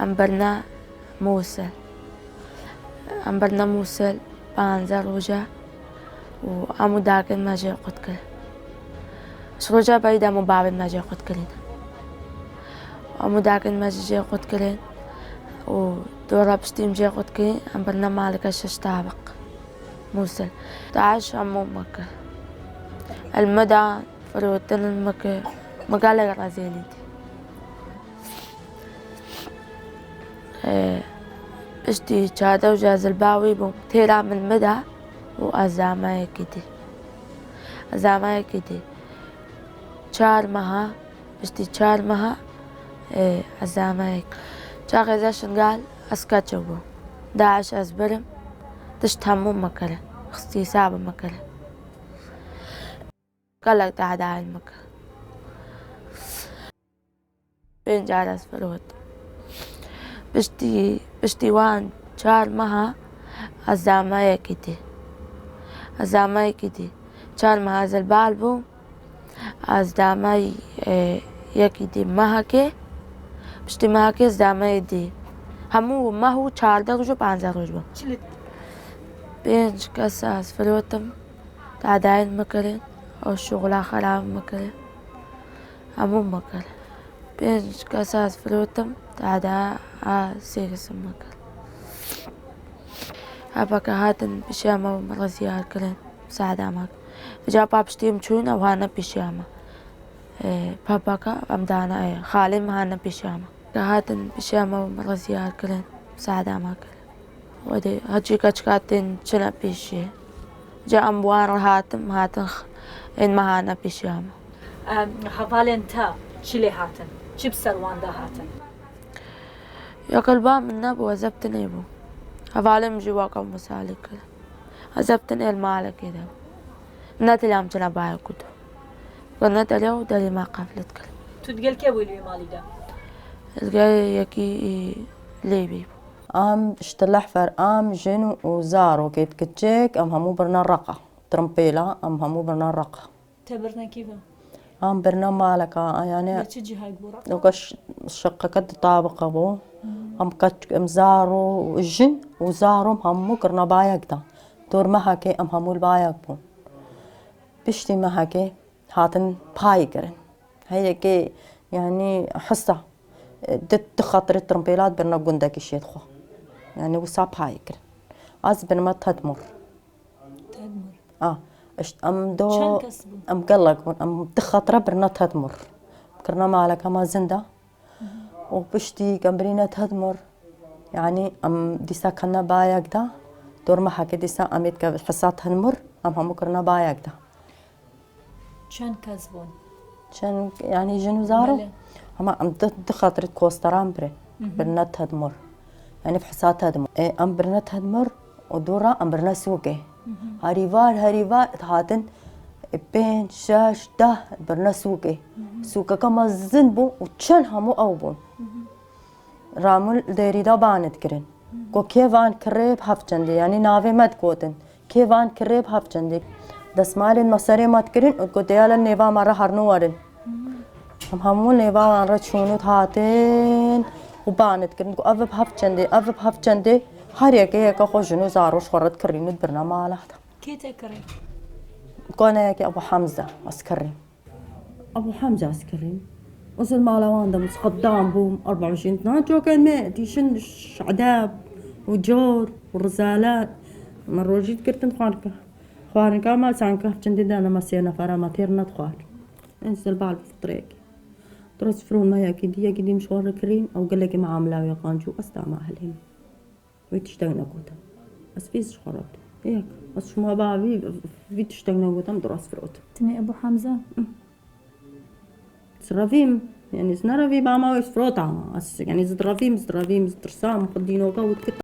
أمبرنا موصل بانزا روجا وأمو داكن ما جاي قد كل شروجا بايدا مبابن ما جاي قد كلين أمو داكن ما جاي قد كلين ودورا بشتيم جاي قد كلين أمبرنا مالك الشتابق موصل تعاش أمو مكة المدى فروتن المكة مقالة غازيني بشتي شادا وجاز الباوي بوم تيرا من مدى وأزامي كدي چار مها بشتي چار مها أزامي چاقي زاشن قال أسكات جوبو داعش أزبرم تشتهمو مكرة خستي سابة مكرة قالك تعدى المكة بين جارس فروت بشتي وان چار مها أزامي كدي چار مها زلبال بوم أزدامي يكدي مهكي بشتي مهكي أزدامي دي همو مهو 14 روز و 15 روز بوم بينج كساس فروتم تعداين مكرين أو الشغلة خراب مكرين همو مكرين بينج كساس فروتم تعدا سيرس مكرين هبكا هاتن بشامة ومرزيار كرين مساعدة مك فجابا بشتيم تشونا وهانا بشامة باباكا أمدانا خالي مهانا بشامة هاتن بشامة ومرزيار كرين مساعدة مك ودي هجي كاتين شنا بيشي جا أموان هاتن إن مهانا بشامة هفالين تا شلي هاتن شب سروان دا هاتن يا قلبا من نبو وزبتني بو هفالين جواكا مسالي كده هزبتني المالك كده ناتي عم تنا باي كده قلنا اليوم دلي ما قفلت كده تتقل كيف ويلي مالي دا الجاي يكي ليبي اشتلحفر جنو وزارو كيت كتشيك همو برنا الرقة ترمبيلا همو برنا الرقة تبرنا كيفا برنا مالك يعني تجي هاي بورا وكش الشقة كد طابقة بو كتش زارو الجن وزارو همو كرنا بايك دا دور مهكي همو البايك بو بشتي مهكي هاتن باي كرن هي كي يعني حصة دت خاطر الترمبيلات برنا قندك الشيء خو يعني وصاب هاي كرن از برما تدمر دو قلق تخاطره برنا تدمر كرنا مالك ما زنده وبشتي قمبرينا تدمر يعني ديسا كنا بايك دا دور ما حكي ديسا أميت حصات هنمر هم كرنا بايك دا شان كسبون شان يعني جنو زارو هم دخاطر كوستران برنا تدمر يعني في حصات هدمر برنا تدمر ودورا برنا سوقي هريفار هاتن بين شاش ده برنا سوقي كما زنبو وشان همو أوبون رامل ديري دا بانت كرن كو كيفان كريب هفجندي يعني نافي مد كوتن كيفان كريب هفجندي دسمالين مصري مد كرن وكو ديالا نيفا مرة هرنو ورن همو نيفا مرة تشونو هاتن وبانت كرن كو أفب هفجندي هر يكا خو جنو زاروش خورت كرينو برنا مالا كي تكري كونا يكي أبو حمزة أسكرين وصل مالوان دم قدام بوم 24 2 جو كان مات يشن عذاب وجور ورزالات مرة جيت كرتن خوانك ما سانك جندي دانا مسينا فرا ما تيرنا تخوان انزل بال في الطريق درس فرون ما يكيدي مشوار كريم او قال لك معامله ويا قانجو استعمى اهلهم ويتشتغنا قوتا بس فيش خرط هيك بس شو ما بابي في تشتغنا قوتا درس فروت تني ابو حمزه زرافيم يعني زنرافي باما ويسفروت عما يعني زرافيم زدرسام قدينو قوت